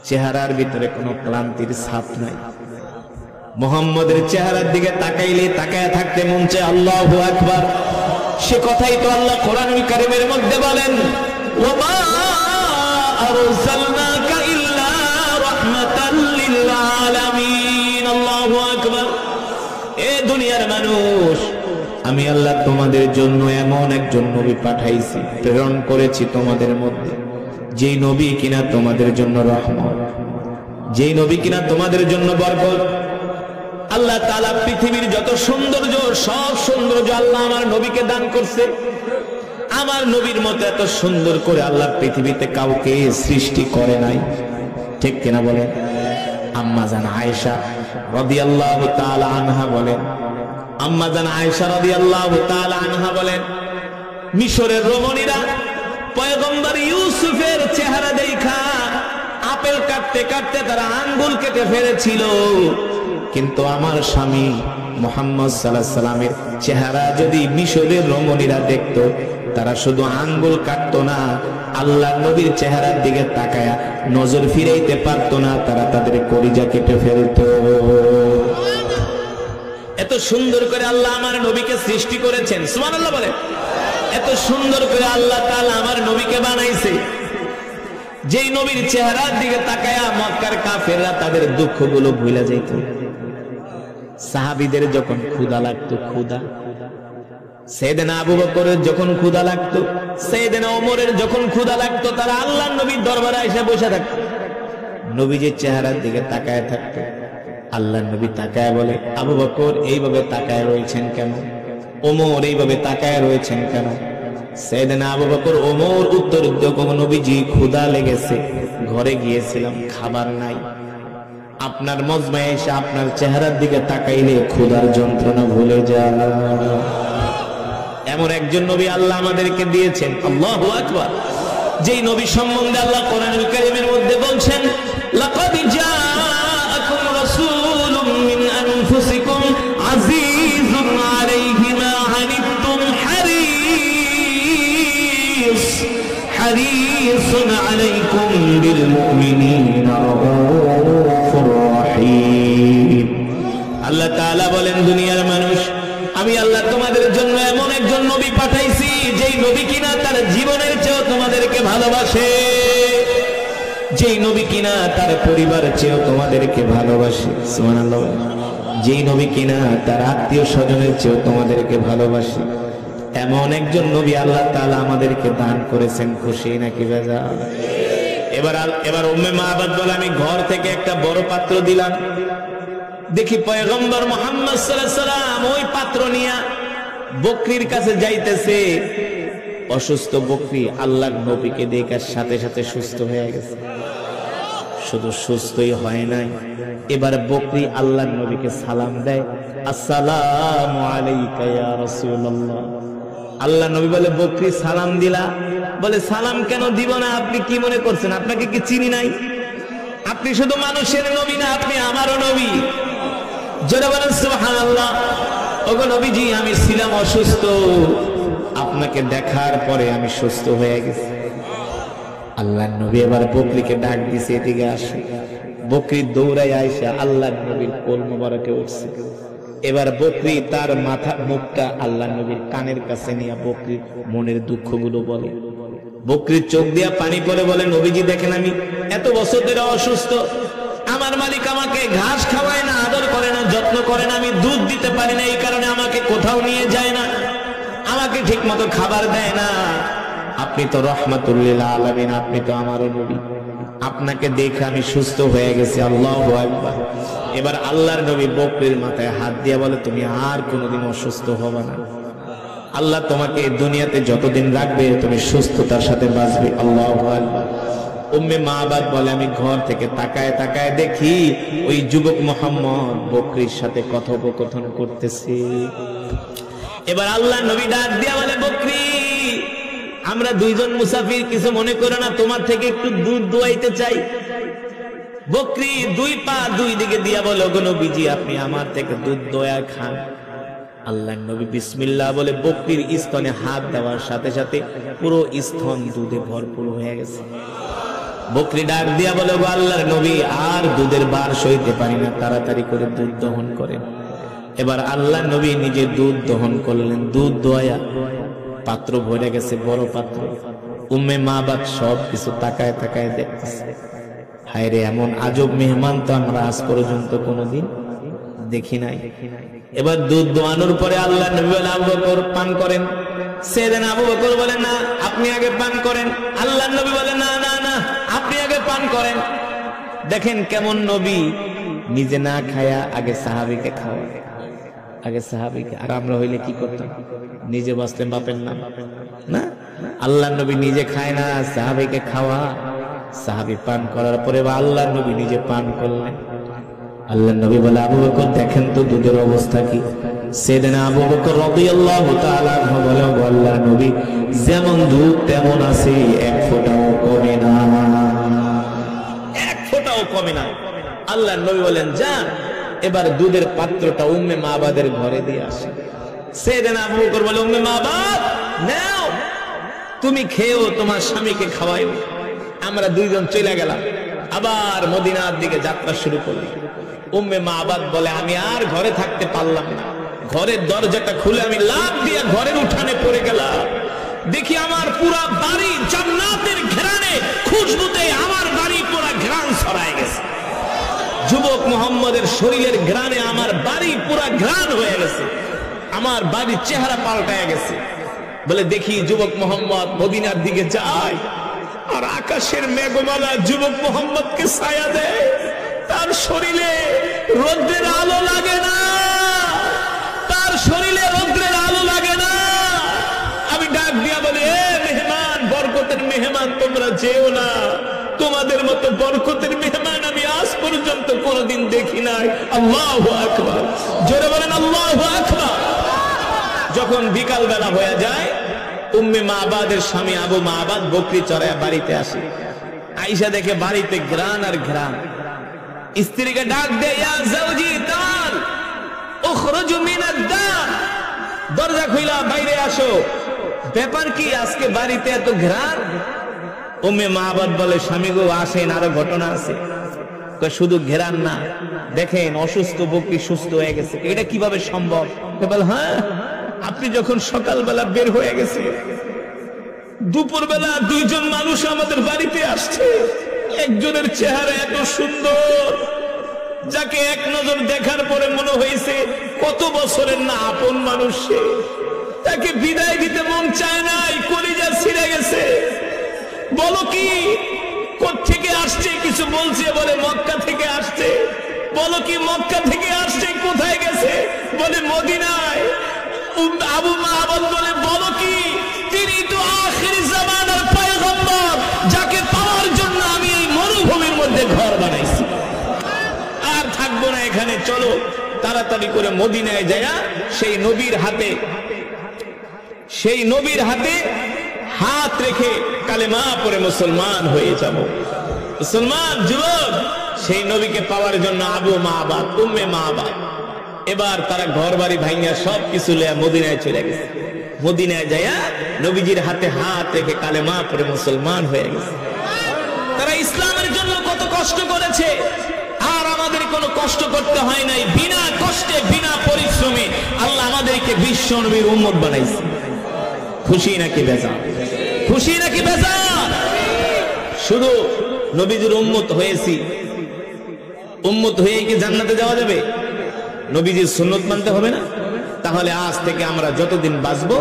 চেহারার ভিতরে কোনো ক্লান্তির ছাপ নাই। মুহাম্মদের চেহারার দিকে তাকাইলে তাকায় থাকতে মন চায়। আল্লাহু আকবার। সে কথাই তো আল্লাহ কোরআনুল কারীমের মধ্যে বলেন, ওয়া আরসালনাকা ইল্লা রাহমাতাল লিল আলামিন। আল্লাহু আকবার। এ দুনিয়ার মানুষ, আমি আল্লাহ তোমাদের জন্য এমন একজন নবী পাঠাইছি, প্রেরণ করেছি তোমাদের মধ্যে, যেই নবী কিনা তোমাদের জন্য রহমত, যেই নবী কিনা তোমাদের জন্য বরকত। আল্লাহ তাআলা পৃথিবীর যত সৌন্দর্য, সব সৌন্দর্য আল্লাহ আমার নবীকে দান করছে। আমার নবীর মতো এত সুন্দর করে আল্লাহ পৃথিবীতে কাউকে সৃষ্টি করে নাই, ঠিক কিনা বলেন? আম্মা জান আয়েশা রাদিয়াল্লাহু তাআলা আনহা বলেন, আম্মা জান আয়েশা রাদিয়াল্লাহু তাআলা আনহা বলেন, মিশরের রমণীরা পয়গম্বর ইউসুফের চেহারা দেখা আপেল কাটতে কাটতে তারা আঙ্গুল কেটে ফেলেছিল, কিন্তু আমার স্বামী মুহাম্মদ সাল্লাল্লাহু আলাইহি সাল্লামের চেহারা যদি মিশরের রমণীরা দেখতো, তারা শুধু আঙ্গুল কাটতো না, আল্লাহ নবীর চেহারার দিকে তাকায়া নজর ফিরাইতে পারতো না, তারা তাদের কলিজা কেটে ফেলতো। এত সুন্দর করে আল্লাহ আমার নবীকে সৃষ্টি করেছেন, সুবহানাল্লাহ বলে। এত সুন্দর করে আল্লাহ তাআলা আমার নবীকে বানাইছে, যেই নবীর চেহারার দিকে তাকায়া মক্কার কাফেররা তাদের দুঃখগুলো ভুলে যেত। সাহাবীদের যখন ক্ষুধা লাগতো, ক্ষুধা, সাইয়েদনা আবু বকরের যখন ক্ষুধা লাগতো, সাইয়েদনা ওমরের যখন ক্ষুধা লাগতো, তারা আল্লাহর নবীর দরবারে এসে বসে থাকতো, নবীজির চেহারার দিকে তাকায় থাকতো। আল্লাহর নবী তাকায় বলে, আবু বকর এইভাবে তাকায় রয়েছেন কেন? ওমর এইভাবে তাকায় রয়েছেন কেন? সাইয়েদনা আবু বকর ওমর উত্তর দিল, নবীজি ক্ষুধা লেগেছে, ঘরে গিয়েছিলাম, খাবার নাই, আপনার মজমায় এসে আপনার চেহারার দিকে তাকাইলে ক্ষুধার যন্ত্রণা ভুলে যায়। এমন একজন নবী আল্লাহ আমাদেরকে দিয়েছেন। আল্লাহু আকবার। যেই নবী সম্বন্ধে আল্লাহ কোরআনুল কারীমের মধ্যে বলছেন, লাকাদ জাআকুম রাসূলুম মিন আনফুসিকুম আজিজুন আলাইহি মা আনিতুম হারিসুন আলাইকুম বিল মুমিনিনা রাউফুর রহিম। আল্লাহ তাআলা বলেন, দুনিয়ার মানুষ, আমি আল্লাহ তোমাদের জন্য এমন একজন নবী পাঠাইছি, যেই নবী কিনা তার জীবনের চেয়েও তোমাদেরকে ভালোবাসে, যেই নবী কিনা তার পরিবারের চেয়েও তোমাদেরকে ভালোবাসে, সুবহানাল্লাহ। যেই নবী কিনা তার আত্মীয় স্বজনের চেয়েও তোমাদেরকে ভালোবাসে, এমন একজন নবী আল্লাহ তাআলা আমাদেরকে দান করেছেন। খুশি নাকি বেজার? এবার উম্মে মাহবাদ বলে, আমি ঘর থেকে একটা বড় পাত্র দিলাম, দেখি পয়গম্বর মুহাম্মদ সাল্লাল্লাহু আলাইহি সাল্লাম ওই পাত্র নিয়ে বকরির কাছে যাইতেছে। অসুস্থ বকরি আল্লাহর নবীকে দেখার সাথে সাথে সুস্থ হয়ে গেছে। শুধু সুস্থই হয় নাই, এবার বকরি আল্লাহর নবীকে সালাম দেয়, আসসালামু আলাইকা ইয়া রাসূলুল্লাহ। আল্লাহ নবী বলে, বকরি সালাম দিলা? বলে, সালাম কেন দিব না? আপনি কি মনে করছেন আপনাকে কি চিনি নাই? আপনি শুধু মানুষের নবী না, আপনি আমারও নবী। জোরে বলেন সুবহানাল্লাহ। ওগো নবীজি, আমি ছিলাম অসুস্থ, আপনাকে দেখার পরে আমি সুস্থ হয়ে গেছি। আল্লাহর নবী এবার বকরিকে ডাক দিছে, এদিকে আসে। বকরি দৌড়ায় আইসা আল্লাহর নবীর কোল মোবারকে উঠছে। এবার বকরি তার মাথা মুখটা আল্লাহর নবীর কানের কাছে নিয়ে বকরির মনের দুঃখগুলো বলে। বকরির চোখ দিয়া পানি পড়ে, বলে, নবীজি দেখেন, আমি এত বছর ধরে অসুস্থ, আমার মালিক আমাকে ঘাস খাওয়ায় না, আদর করে না, যত্ন করে না, আমি দুধ দিতে পারি না, এই কারণে আমাকে কোথাও নিয়ে যায় না, আমাকে ঠিক মতো খাবার দেয় না। আপনি তো রহমাতুল লিল আলামিন, আপনি তো আমারও নবী, আপনাকে দেখে আমি সুস্থ হয়ে গেছি। আল্লাহু আকবার। এবার আল্লাহর নবী বকরির মাথায় হাত দিয়ে বলে, তুমি আর কোনোদিন অসুস্থ হবে না, আল্লাহ তোমাকে দুনিয়াতে যতদিন রাখবে তুমি সুস্থতার সাথে বাঁচবে। আল্লাহু আকবার। উম্মে মাহবাদ বলে, আমি ঘর থেকে তাকায় তাকায় দেখি ওই যুবক মুহাম্মদ বকরির সাথে কথোপকথন করতেছে। এবার আল্লাহ নবী ডাক দিয়া বলে, বকরি, আমরা দুইজন মুসাফির, কিছু মনে করো না, তোমার থেকে একটু দুধ দোয়াইতে চাই। বকরি দুই পা দুই দিকে দিয়া বলে, ওগো নবীজি, আপনি আমার থেকে দুধ দোয়া খান। আল্লাহর নবী বিসমিল্লাহ বলে বকরির স্তনে হাত দেওয়ার সাথে সাথে পুরো স্তন দুধে ভরপুর হয়ে গেছে। বকরি ডাক দিয়া বলে, গো আল্লাহর নবী, আর দুধের বার সইতে পারি না, তাড়াতাড়ি করে দুধ দহন করেন। এবার আল্লাহ নবী নিজে দুধ দহন করলেন। দুধ দোয়া পাত্র ভরে গেছে, বড় পাত্র। উম্মে মাবাদ সব কিছু তাকায় তাকায় দেখতেছে। হায় রে, এমন আজব মেহমান তো আমরা আজ পর্যন্ত কোনোদিন দেখি নাই। এবার দুধ দোয়ানোর পরে আল্লাহ নবী বলে, আবু বকর পান করেন। সেদিন আবু বকর বলে, না আপনি আগে পান করেন। আল্লাহ নবী বলে, না না না, আপনি আগে পান করেন। দেখেন কেমন নবী, নিজে না খায়া আগে সাহাবীকে খাওয়া, আগে সাহাবীকে। আর আমরা হইলে কি করতাম? নিজে বাঁচলেন বাপের নাম না। আল্লাহ নবী নিজে খায় না, সাহাবীকে খাওয়া। সাহাবী পান করার পরে আল্লাহ নবী নিজে পান করলেন। আল্লাহ নবী বলে, আবু বকর দেখেন তো দুধের অবস্থা কি। সেদিন আবু বকর রাদিয়াল্লাহু তাআলা আনহু বলে, আল্লাহ নবী যেমন দুধ তেমন আছে, এক ফোঁটাও কমে না, এক ফোঁটাও কমে না। আল্লাহ নবী বলেন, যান এবার দুধের পাত্রটা উম্মে মাবাদের ঘরে দিয়ে আসে। সেদিন আবু বকর বলে, উম্মে মাবাদ নাও, তুমি খেয়েও তোমার স্বামীকে খাওয়াইও। আমরা দুইজন চলে গেলাম, আবার মদিনার দিকে যাত্রা শুরু করলাম। উম্মে মাবাদ বলে, আমি আর ঘরে থাকতে পারলাম না। ঘরের দরজাটা খুলে আমি লাফ দিয়ে ঘরের উঠানে পড়ে গেলাম। দেখি আমার পুরা বাড়ি জান্নাতের ঘ্রাণে, খুশবুতে আমার বাড়ি পুরা ঘ্রাণ ছড়ায় গেছে। যুবক মুহাম্মদের শরীরের ঘ্রাণে আমার বাড়ি পুরা ঘ্রাণ হয়ে গেছে, আমার বাড়ির চেহারা পাল্টায় গেছে। বলে দেখি যুবক মুহাম্মদ মদিনার দিকে যায়, আর আকাশের মেঘমালা যুবক মুহাম্মদকে ছায়া দেয়। তার শরীরে রৌদ্রের আলো লাগে না, তার শরীরে রৌদ্রের আলো লাগে না। আমি ডাক দিয়া বলি, এ মেহমান, বরকতের মেহমান, তোমরা যেও না। তোমাদের মতো বরকতের মেহমান আমি আজ পর্যন্ত কোনোদিন দেখি নাই। আল্লাহু আকবার, জোরে বলেন আল্লাহু আকবার। যখন বিকাল বেলা হয়ে যায়, উম্মে মাবাদের স্বামী আবু মাবাদ বকরি চড়ায় বাড়িতে আসে। আয়েশা দেখে বাড়িতে ঘ্রাণ আর ঘ্রাণ। স্ত্রীকে ডাক দেয়, ইয়া জাওজি তাল উখরুজু মিনাদ দার, দরজা খুইলা বাইরে আসো। ব্যাপার কি, আজকে বাড়িতে এত ঘ্রাণ? উম্মে মাবাদ বলে, স্বামী গো আসেন, আরো ঘটনা আছে। শুধু ঘেরান না, দেখেন অসুস্থ বকরি সুস্থ হয়ে গেছে। এটা কিভাবে সম্ভব? বলে, হ্যাঁ, আপনি যখন সকালবেলা বের হয়ে গেছে, দুপুরবেলা দুইজন মানুষ আমাদের বাড়িতে আসছে। একজনের চেহারা এত সুন্দর, যাকে এক নজর দেখার পরে মনে হয়েছে কত বছরের না আপন মানুষ। তাকে বিদায় দিতে মন চায় নাই, কলিজা ছিঁড়ে গেছে। বলো কি, কোত্থেকে আসছে? কিছু বলছে, বলে মক্কা থেকে আসছে। বলো কি, মক্কা থেকে আসছে? কোথায় গেছে? বলে মদিনায়। আবু মাহবুব বলে, বলো কি, তিনি তো আখির জামানার পয়গম্বর, যাকে পাওয়ার জন্য আমি এই মরুভূমির মধ্যে ঘর বানাইছি। আর থাকবো না এখানে, চলো তাড়াতাড়ি করে মদিনায় যায়া সেই নবীর হাতে হাত রেখে কালেমা পড়ে মুসলমান হয়ে যাব। মুসলমান যুবক সেই নবীকে পাওয়ার জন্য আবু মাহবাদ, উম্মে মাহবাদ এবার তারা ঘর বাড়ি ভাঙিয়া সবকিছু লইয়া মদিনায় চলে গেছে। মদিনায় যাইয়া নবীজির হাতে হাত রেখে কালেমা পড়ে মুসলমান হয়ে গেছে। তারা ইসলামের জন্য কত কষ্ট করেছে, আর আমাদের কোনো কষ্ট করতে হয় নাই। বিনা কষ্টে, বিনা পরিশ্রমে আল্লাহ আমাদেরকে বিশ্ব নবীর উম্মত বানাইছে। খুশি নাকি বেজার? খুশি নাকি বেজার? শুধু নবীজির উম্মত হয়েছি, উম্মত হয়ে কি জান্নাতে যাওয়া যাবে? নবীজির সুন্নত মানতে হবে না? তাহলে আজ থেকে আমরা যতদিন বাঁচবো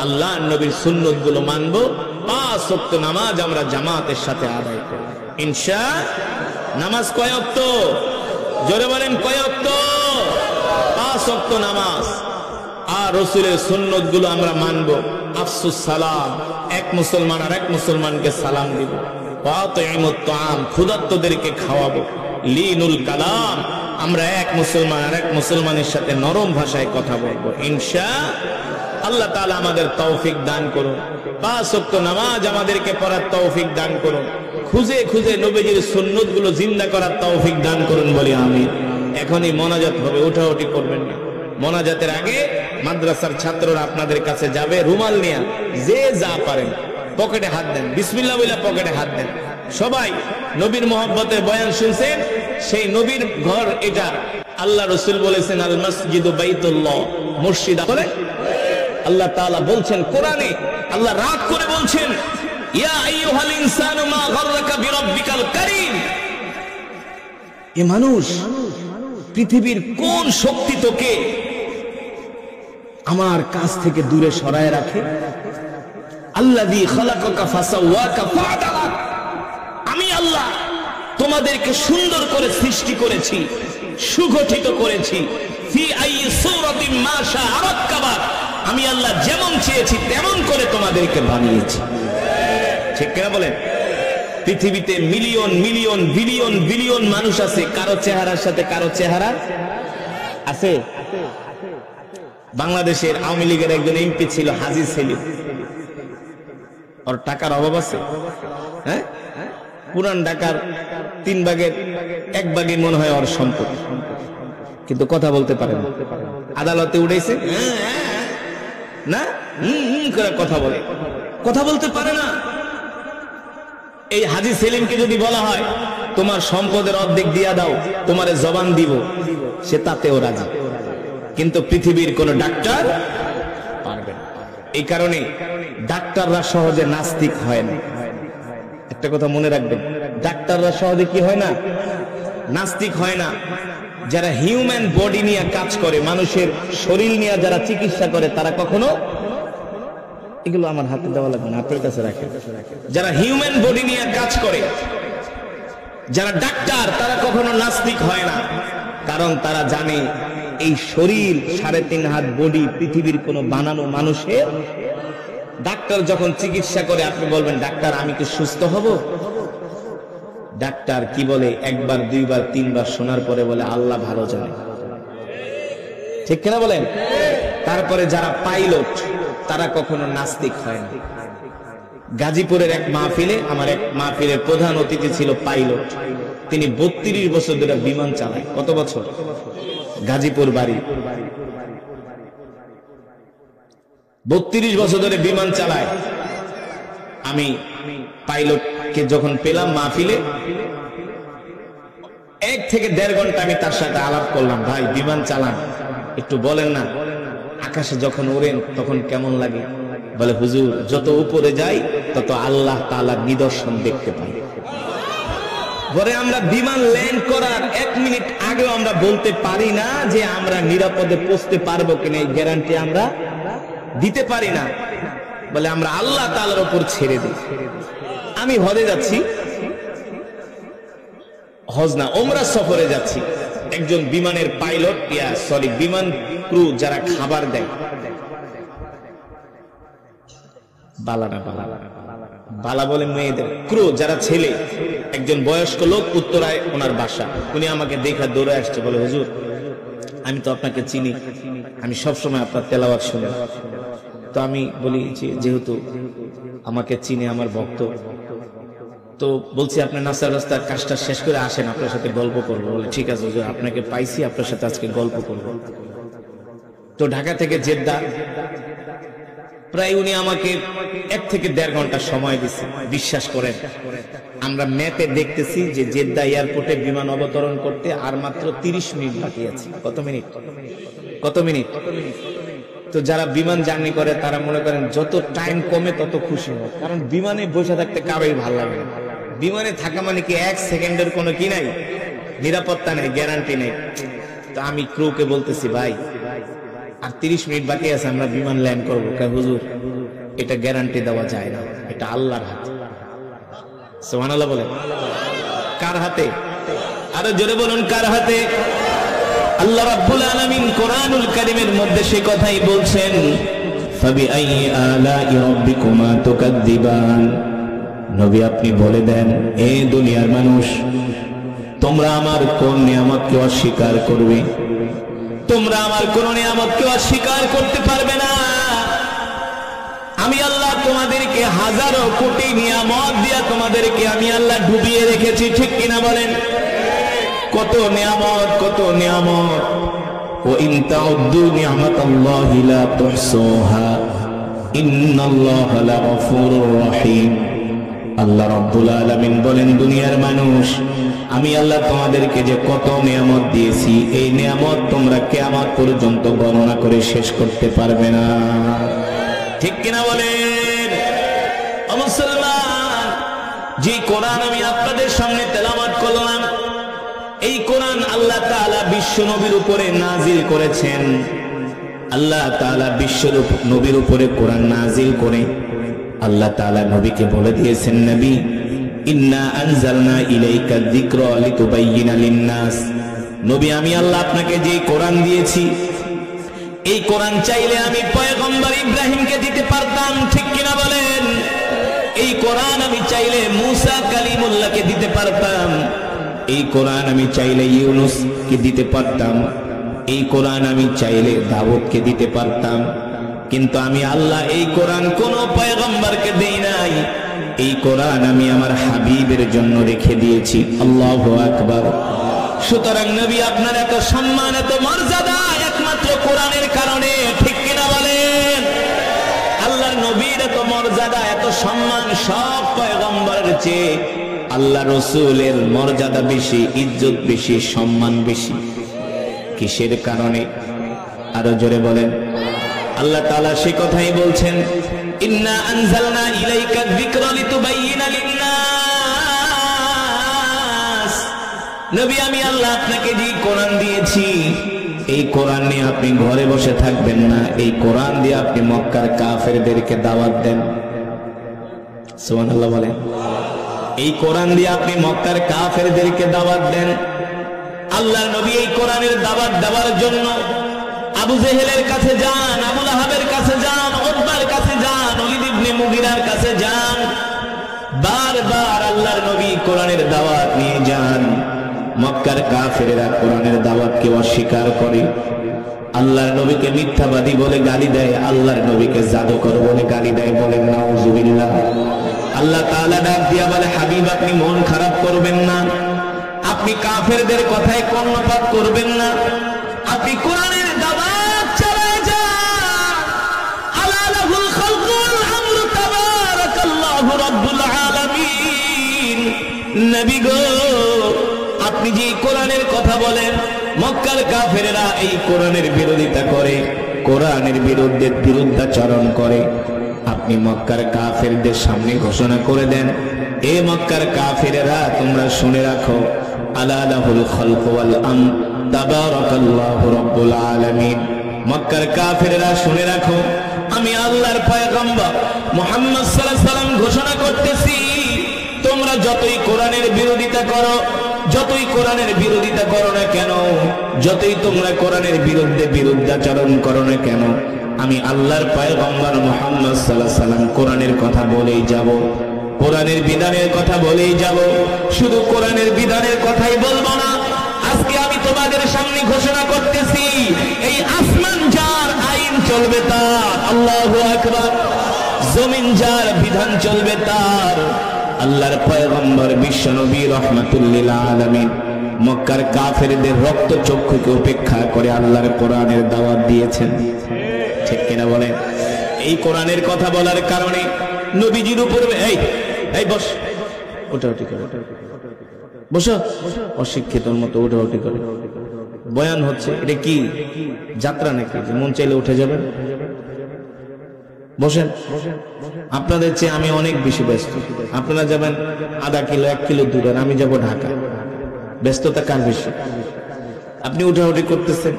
আল্লাহ নবীর সুন্নত গুলো মানবো। 5 ওয়াক্ত নামাজ আমরা জামাতের সাথে আদায় করব ইনশাআল্লাহ। নামাজ কয় ওয়াক্ত? জোরে বলেন, কয় ওয়াক্ত? 5 ওয়াক্ত নামাজ। আর রাসূলের সুন্নত গুলো আমরা মানবো। আফসুস সালাম, এক মুসলমান আর এক মুসলমানকে সালাম দিব। ওয়াতিমুত তাআম, ক্ষুধার্তদেরকে খাওয়াবো। লিনুল কালাম, আমরা এক মুসলমান আর এক মুসলমানের সাথে নরম ভাষায় কথা বলবো ইনশাআল্লাহ। আল্লাহ তাআলা আমাদের তৌফিক দান করুন। 5 ওয়াক্ত নামাজ আমাদেরকে পড়ার তৌফিক দান করুন। খুঁজে খুঁজে নবীজির সুন্নত গুলো জিন্দা করার তৌফিক দান করুন, বলি আমিন। এখনই মোনাজাত হবে, উঠাউঠি করবেন না। মোনাজাতের আগে মাদ্রাসার ছাত্ররা আপনাদের কাছে যাবে, রুমাল নিয়ে যে যা পারেন পকেটে হাত দেন, বিসমিল্লাহ বলে পকেটে হাত দেন। সবাই নবীর মহব্বতের বয়ান শুনছেন, সেই নবীর ঘর এটা। আল্লাহ রাসূল বলেছেন আল মসজিদু বাইতুল্লাহ, মসজিদ বলে আল্লাহ তাআলা বলছেন কোরআনে, আল্লাহ রাগ করে বলছেন ইয়া আইয়ুহাল ইনসানু মা গাররাকা বিরাব্বিকাল কারীম। এ মানুষ, পৃথিবীর কোন শক্তি তোকে আমার কাছ থেকে দূরে সরায় রাখে? আল্লাযী খালাকাকা ফাসাওয়াকা ফাআদালাক, আমি আল্লাহ তোমাদেরকে সুন্দর করে সৃষ্টি করেছি, সুগঠিত করেছি। ফি আইয়ি সূরাতিন মা শাআ রাক্কাবাক, আমি আল্লাহ যেমন চেয়েছি তেমন করে তোমাদেরকে বানিয়েছি। ঠিক কিনা বলেন? পৃথিবীতে মিলিয়ন মিলিয়ন বিলিয়ন বিলিয়ন মানুষ আছে, কারো চেহারার সাথে কারো চেহারা আছে। বাংলাদেশের আওয়ামী লীগের একজন এমপি ছিল হাজী সেলিম, ওর টাকার অভাব আছে, হ্যাঁ, পুরান ঢাকার 3 ভাগের 1 ভাগই মনে হয় ওর সম্পদ, কিন্তু কথা বলতে পারে না। আদালতে উঠেছে না, করে কথা বলে, কথা বলতে পারে না। এই হাজী সেলিমকে যদি বলা হয় তোমার সম্পদের অর্ধেক দিয়া দাও, তোমারে জবান দিব, সে তাতেও রাজি। কিন্তু পৃথিবীর কোন ডাক্তার পারবে না। এই কারণে ডাক্তাররা সহজে নাস্তিক হয় না। একটা কথা মনে রাখবেন, ডাক্তাররা সহজে কি হয় না? নাস্তিক হয় না। যারা হিউম্যান বডি নিয়ে কাজ করে, মানুষের শরীর নিয়ে যারা চিকিৎসা করে, তারা কখনো, এগুলো আমার হাতে দেওয়া লাগবে না, আপনার কাছে রাখেন। যারা হিউম্যান বডি নিয়ে কাজ করে, যারা ডাক্তার, তারা কখনো নাস্তিক হয় না। কারণ তারা জানে এই শরীর 3.5 হাত বডি পৃথিবীর কোন বানানো মানুষের। ডাক্তার যখন চিকিৎসা করে, আপনি বলবেন ডাক্তার আমি কি সুস্থ হব? ডাক্তার কি বলে? 1 বার 2 বার 3 বার শোনার পরে বলে আল্লাহ ভালো জানে। ঠিক কিনা বলেন? তারপরে যারা পাইলট, তারা কখনো নাস্তিক হয় না। গাজীপুরের এক মাহফিলে, আমার এক মাহফিলের প্রধান অতিথি ছিল পাইলট। তিনি 32 বছর ধরে বিমান চালায়। কত বছর? গাজীপুর বাড়ি, 32 বছর ধরে বিমান চালায়। আমি পাইলটকে যখন পেলাম মাহফিলে, 1 থেকে 1.5 ঘন্টা আমি তার সাথে আলাপ করলাম। ভাই বিমান চালান, একটু বলেন না, আকাশে যখন ওড়েন তখন কেমন লাগে? বলে হুজুর যত উপরে যাই তত আল্লাহ তাআলার নিদর্শন দেখতে পাই। পরে আমরা বিমান ল্যান্ড করার 1 মিনিট আগেও আমরা বলতে পারি না যে আমরা নিরাপদে পৌঁছতে পারবো কিনা, এই গ্যারান্টি আমরা দিতে পারি না। বলে আমরা আল্লাহ তাআলার উপর ছেড়ে দিই। আমি হজে যাচ্ছি, হজ না ওমরা সফরে যাচ্ছি। একজন বিমানের পাইলট, বিমান ক্রু যারা খাবার দেয়, বালা বলে মেয়েদের ক্রু যারা ছেলে, একজন বয়স্ক লোক, উত্তরায় ওনার বাসা। উনি আমাকে দেখা দৌড়ে আসছে, বলে হুজুর আমি তো আপনাকে চিনি, আমি সবসময় আপনার তেলাওয়াত শুনি। তো আমি বলি যেহেতু আমাকে চিনে, আমার ভক্ত, তো বলছি আপনি নাসার রাস্তার কাজটা শেষ করে আসেন, আপনার সাথে গল্প করবো। বলে ঠিক আছে হুজুর, আপনাকে পাইছি, আপনার সাথে আজকে গল্প করব। তো ঢাকা থেকে জেদ্দা প্রায় উনি আমাকে 1 থেকে 1.5 ঘন্টা সময় দিচ্ছে। বিশ্বাস করেন, আমরা ম্যাপে দেখতেছি যে জেদ্দা এয়ারপোর্টে বিমান অবতরণ করতে আর মাত্র 30 মিনিট বাকি আছে। কত মিনিট? কত মিনিট? তো যারা বিমান জার্নি করে তারা মনে করেন যত টাইম কমে তত খুশি হয়, কারণ বিমানে বসে থাকতে কারোই ভালো লাগে না। বিমানে থাকা মানে কি 1 সেকেন্ডের কোনো কি নাই, নিরাপত্তা নেই, গ্যারান্টি নেই। তো আমি ক্রুকে বলতেছি ভাই আর 30 মিনিট বাকি আছে, আমরা বিমান ল্যান্ড করবো। হুজুর এটা গ্যারান্টি দেওয়া যায় না, এটা আল্লাহর হাতে। সুবহানাল্লাহ বলেন। কার হাতে? আরো জোরে বলুন কার হাতে? আল্লাহ রাব্বুল আলামিন কোরআনুল কারীমের মধ্যে সেই কথাই বলছেন, ফাবিআইয়ি আলাই রাব্বিকুমা তুকাদ্দিবান। নবী আপনি বলে দেন, এ দুনিয়ার মানুষ, তোমরা আমার কোন নিয়ামতকে অস্বীকার করবে? তোমরা আমার কোন নিয়ামতকে অস্বীকার করতে পারবে না। আমি আল্লাহ তোমাদেরকে হাজারো কোটি নিয়ামত দিয়া তোমাদেরকে আমি আল্লাহ ডুবিয়ে রেখেছি। ঠিক কিনা বলেন? কত নিয়ামত, কত নিয়ামত। ওয়া ইন তাউদ্দু নি'মাতাল্লাহি লা তুহসুহা ইন্নাল্লাহা লাগফুরুর রহিম। আল্লাহ রাব্বুল আলামিন বলেন, দুনিয়ার মানুষ, আমি আল্লাহ তোমাদেরকে যে কত নিয়ামত দিয়েছি, এই নিয়ামত তোমরা কিয়ামত পর্যন্ত গণনা করে শেষ করতে পারবে না। ঠিক কিনা বলেন? ও মুসলমান, যে কোরআন আমি আপনাদের সামনে তেলাওয়াত করলাম, এই কোরআন আল্লাহ তাআলা বিশ্ব নবীর উপরে নাজিল করেছেন। আল্লাহ তাআলা বিশ্ব নবীর উপরে কোরআন নাজিল করে আল্লাহ তাআলা নবীকে বলে দিয়েছেন, নবী, ইন্না আনজালনা ইলাইকা যিকরা লিতুবাইয়িনা লিন-নাস। নবী, আমি আল্লাহ আপনাকে যে কোরআন দিয়েছি, এই কোরআন চাইলে আমি পয়গম্বর ইব্রাহিমকে দিতে পারতাম। ঠিক কিনা বলেন? এই কোরআন আমি চাইলে মুসা কালিমুল্লাহকে দিতে পারতাম। এই কোরআন আমি চাইলে ইউনূসকে দিতে পারতাম। এই কোরআন আমি চাইলে দাউদকে দিতে পারতাম। কিন্তু আমি আল্লাহ এই কোরআন কোন পয়গম্বরকে দেই নাই। এই কোরআন আমি আমার হাবিবের জন্য রেখে দিয়েছি। আল্লাহু আকবার। সুতরাং নবী, আপনার এত সম্মান, এত মর্যাদা একমাত্র কোরআনের কারণে। ঠিক কিনা বলেন? আল্লাহর নবীর এত মর্যাদা, এত সম্মান সব পয়গম্বরের চেয়ে আল্লাহ রসুলের মর্যাদা বেশি, ইজ্জত বেশি, সম্মান বেশি। কিসের কারণে? আরো জোরে বলেন। আল্লাহ তাআলা সে কথাই বলছেন, ইন্না আনজালনা ইলাইকা যিকরা লিতুবাইয়িনা লিন-নাস। নবী, আমি আল্লাহ আপনাকে যে কোরআন দিয়েছি, এই কোরআন নিয়ে আপনি ঘরে বসে থাকবেন না। এই কোরআন দিয়ে আপনি মক্কার কাফেরদেরকে দাওয়াত দেন। সুবহানাল্লাহ বলেন। এই কোরআন দিয়ে আপনি মক্কার কাফেরদেরকে দাওয়াত দেন। আল্লাহর নবী এই কোরআনের দাওয়াত দেওয়ার জন্য আবু জেহেলের কাছে যান, আবু লাহাবের কাছে যান, উতবার কাছে যান, ওলীদ ইবনে মুগীরার কাছে যান। বারবার আল্লাহর নবী কোরআনের দাওয়াত নিয়ে যান। মক্কার কাফেরেরা কোরআনের দাওয়াতকে অস্বীকার করে, আল্লাহর নবীকে মিথ্যাবাদী বলে গালি দেয়, আল্লাহর নবীকে জাদুকর বলে গালি দেয়। বলেন নাউযুবিল্লাহ। আল্লাহ তাআলা ডাক দিয়া বলে, হাবিব, আপনি মন খারাপ করবেন না, আপনি কাফেরদের কথায় কর্ণপাত করবেন না, আপনি কোরআনের দাওয়াত চালায় যান। আলা লাহুল খালকুল আমরু তাবারাকাল্লাহু রাব্বুল আলামিন। নবী গো, আপনি যে কোরআনের কথা বলেন, মক্কার কাফেরেরা এই কোরআনের বিরোধিতা করে, কোরআনের বিরুদ্ধাচরণ করে। আপনি মক্কার কাফেরদের সামনে ঘোষণা করে দেন, এ মক্কার কাফেরেরা, তোমরা শুনে রাখো, আলা লাহুল খালকু ওয়াল আমর তাবারাকাল্লাহু রাব্বুল আলামিন। মক্কার কাফেরেরা শুনে রাখো, আমি আল্লাহর পয়গম্বর মুহাম্মদ সাল্লাল্লাহু আলাইহি ওয়াসাল্লাম ঘোষণা করতেছি, তোমরা যতই কোরআনের বিরোধিতা করো, যতই কোরআনের বিরোধিতা করো না কেন, যতই তোমরা কোরআনের বিরুদ্ধে বিরুদ্ধাচরণ করো না কেন, আমি আল্লাহর পয়গম্বর মুহাম্মদ সাল্লাল্লাহু আলাইহি ওয়াসাল্লাম কোরআনের কথা বলেই যাব, কোরআনের বিধানের কথা বলেই যাব। শুধু কোরআনের বিধানের কথাই বলবো না, আজকে আমি তোমাদের সামনে ঘোষণা করতেছি, এই আসমান যার আইন চলবে তার, আল্লাহু আকবার। জমিন যার বিধান চলবে তার। আল্লাহর পয়গম্বর বিশ্বনবী রাহমাতুল লিল আলামিন মক্কার কাফেরদের রক্ত চক্ষুকে উপেক্ষা করে আল্লাহর কোরআনের দাওয়াত দিয়েছেন। ঠিক কিনা বলেন? এই কোরআনের কথা বলার কারণে নবীজির উপর এই বস, ওঠাউঠি করে, বসো, অশিক্ষিতর মতো ওঠাউঠি করে। বয়ান হচ্ছে, এটা কি যাত্রা নাকি যে মন চাইলে উঠে যাবেন? বসেন। আপনাদের চেয়ে আমি অনেক বেশি ব্যস্ত। আপনারা যাবেন আধা কিলো 1 কিলো দূরে, আমি যাব ঢাকা। ব্যস্ততা কার বেশি? আপনি উঠাউঠি করতেছেন,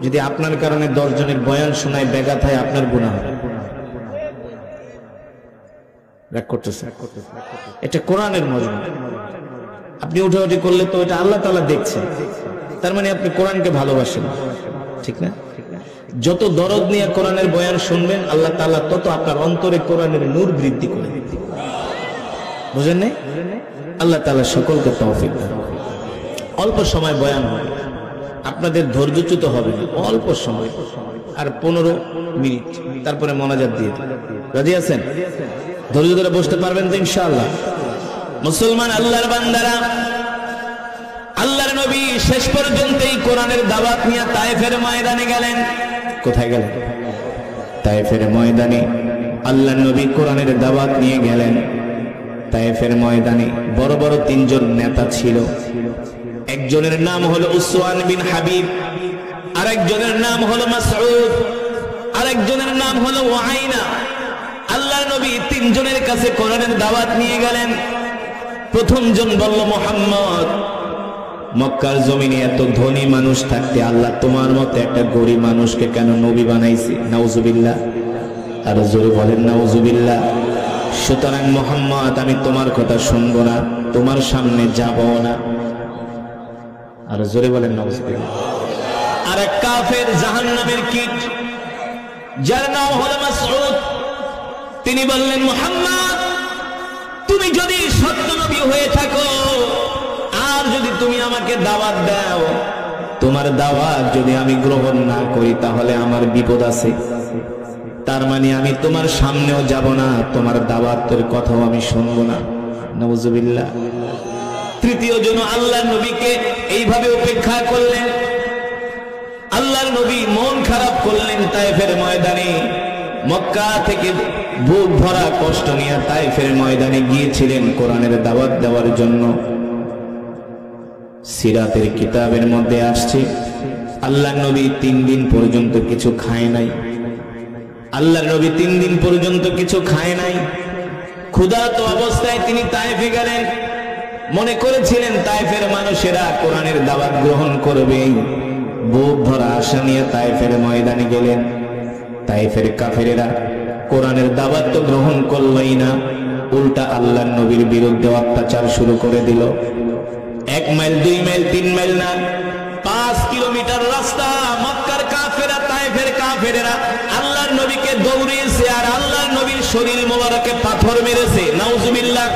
যদি আপনার কারণে 10 জনের বয়ান শোনায় ব্যাঘাত হয়, আপনার গুনাহ হবে। রাগ করতেছেন? এটা কোরআনের মজমা। আপনি উঠাউঠি করলে তো এটা আল্লাহ তাআলা দেখছেন, তার মানে আপনি কোরআনকে ভালোবাসেন, ঠিক না? যত দরদ নিয়ে কোরআনের বয়ান শুনবেন, আল্লাহ তাআলা তত আপনার অন্তরে কোরআনের নূর বৃদ্ধি করে। বুঝেন নাই? আল্লাহ তাআলা সকলকে তৌফিক দান। অল্প সময় বয়ান হবে, আপনাদের ধৈর্যচ্যুত হবে না, অল্প সময়, আর 15 মিনিট, তারপরে মোনাজাত দিয়ে দিন। রাজি আছেন? ধৈর্য ধরে বসতে পারবেন তো ইনশাআল্লাহ? মুসলমান আল্লাহর বান্দারা, আল্লাহর নবী শেষ পর্যন্ত এই কোরআনের দাওয়াত নিয়ে তায়েফের ময়দানে গেলেন। কোথায় গেলেন? তায়েফের ময়দানে আল্লাহর নবী কোরআনের দাওয়াত নিয়ে গেলেন। তায়েফের ময়দানে বড় বড় তিনজন নেতা ছিল। একজনের নাম হলো উসওয়ান বিন হাবিব, আরেকজনের নাম হলো মাসউদ, আরেকজনের নাম হলো ওয়াইনা। আল্লাহর নবী তিনজনের কাছে কোরআনের দাওয়াত নিয়ে গেলেন। প্রথম জন বলল, মুহাম্মদ, মক্কার জমিনে এত ধনী মানুষ থাকতে আল্লাহ তোমার মতো একটা গরিব মানুষকে কেন নবী বানাইছে? নাউজুবিল্লাহ। আর জোরে বলেন নাউজুবিল্লাহ। সুতরাং মুহাম্মদ, আমি তোমার কথা শুনবো না, তোমার সামনে যাবও না। আর জোরে বলেন নাউজুবিল্লাহ। আর এক কাফের জাহান্নামের কীট, যার নাম হলো মাসউদ, তিনি বললেন, মুহাম্মদ, তুমি যদি সত্য নবী হয়ে থাকো আর যদি তুমি আমাকে দাওয়াত দাও, তোমার দাওয়াত যদি আমি গ্রহণ না করি তাহলে আমার বিপদ আছে। তার মানে আমি তোমার সামনেও যাব না, তোমার দাওয়াতের কথাও আমি শুনবো না। নাউজুবিল্লাহ। তৃতীয় জন আল্লাহর নবীকে এইভাবে উপেক্ষা করলেন। আল্লাহর নবী মন খারাপ করলেন। তায়েফের ময়দানে, মক্কা থেকে বুক ভরা কষ্ট নিয়ে তায়েফের ময়দানে গিয়েছিলেন কোরআনের দাওয়াত দেওয়ার জন্য। সিরাতের কিতাবের মধ্যে আসছে, আল্লাহর নবী 3 দিন পর্যন্ত কিছু খায় নাই। আল্লাহর নবী 3 দিন পর্যন্ত কিছু খায় নাই। ক্ষুধার্ত অবস্থায় তিনি তায়েফে গেলেন। মনে করেছিলেন তায়েফের মানুষেরা কোরআনের দাওয়াত গ্রহণ করবে। বুক ভরা আশা নিয়ে তায়েফের ময়দানে গেলেন। তায়েফের কাফেরেরা কোরআনের দাওয়াত তো গ্রহণ করলই না, উল্টা আল্লাহর নবীর বিরুদ্ধে অত্যাচার শুরু করে দিল। 1 মাইল 2 মাইল 3 মাইল না, 5 কিলোমিটার রাস্তা মক্কার কাফেরা, তায়েফের কাফেরেরা আল্লাহর নবীকে দৌড়িয়েছে। আর আল্লাহর নবীর শরীর মোবারকে পাথর মেরেছে। নাউজুবিল্লাহ।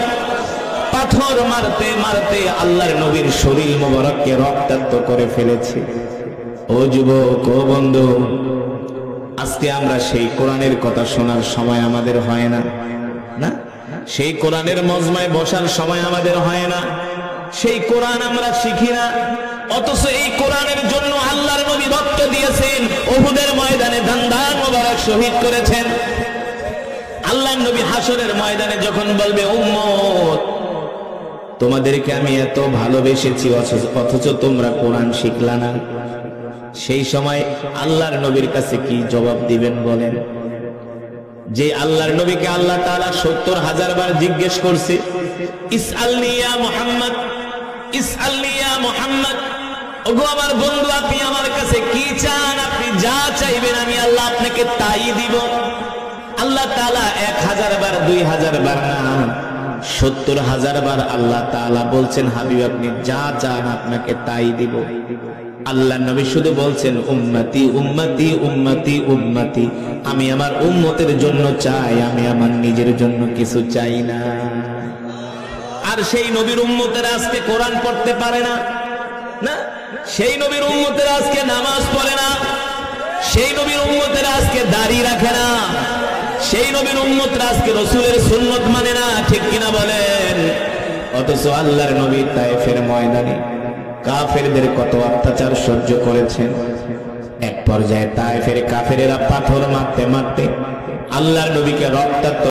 পাথর মারতে মারতে আল্লাহর নবীর শরীর মোবারককে রক্তাক্ত করে ফেলেছে। ও যুবক, ও বন্ধু, আজকে আমরা সেই কোরআনের কথা শোনার সময় আমাদের হয় না, না? সেই কোরআনের মজমায় বসার সময় আমাদের হয় না। সেই কোরআন আমরা শিখি না। অথচ এই কোরআনের জন্য আল্লাহর নবী রক্ত দিয়েছেন, উহুদের ময়দানে দান মোবারক শহীদ করেছেন। আল্লাহর নবী হাসরের ময়দানে যখন বলবে, উম্মত, তোমাদেরকে আমি এত ভালোবেসেছি অথচ তোমরা কোরআন শিখলা না, সেই সময় আল্লাহর নবীর কাছে কি জবাব দিবেন বলেন? যে আল্লাহর নবীকে আল্লাহ তাআলা 70,000 বার জিজ্ঞেস করছে, ইসআলনি ইয়া মুহাম্মদ, ইসআলনি ইয়া মুহাম্মদ, ওগো আমার বন্ধু, আপনি আমার কাছে কি চান? আপনি যা চাইবেন আমি আল্লাহ আপনাকে তাই দিব। আল্লাহ তাআলা 1000 বার 2000 বার না, 70,000 বার আল্লাহ তাআলা বলছেন, হাবিব আপনি যা চান আপনাকে তাই দিব। আল্লাহ নবী শুধু বলছেন, উম্মতি উম্মতি উম্মতি উম্মতি, আমি আমার উম্মতের জন্য চাই, আমি আমার নিজের জন্য কিছু চাই না। আর সেই নবীর উম্মতেরা আজকে কোরআন পড়তে পারে না, না? সেই নবীর উম্মতেরা আজকে নামাজ পড়ে না, সেই নবীর উম্মতেরা আজকে দাড়ি রাখে না, সেই নবীর উম্মতরা আজকে রাসূলের সুন্নাত মানে না, ঠিক কিনা বলেন? অথচ আল্লাহর নবী তায়েফের ময়দানে কাফেরদের কত অত্যাচার সহ্য করেছেন। এক পর্যায়ে তায়েফের কাফেরেরা পাথর মারতে মারতে আল্লাহর নবীকে রক্তাক্ত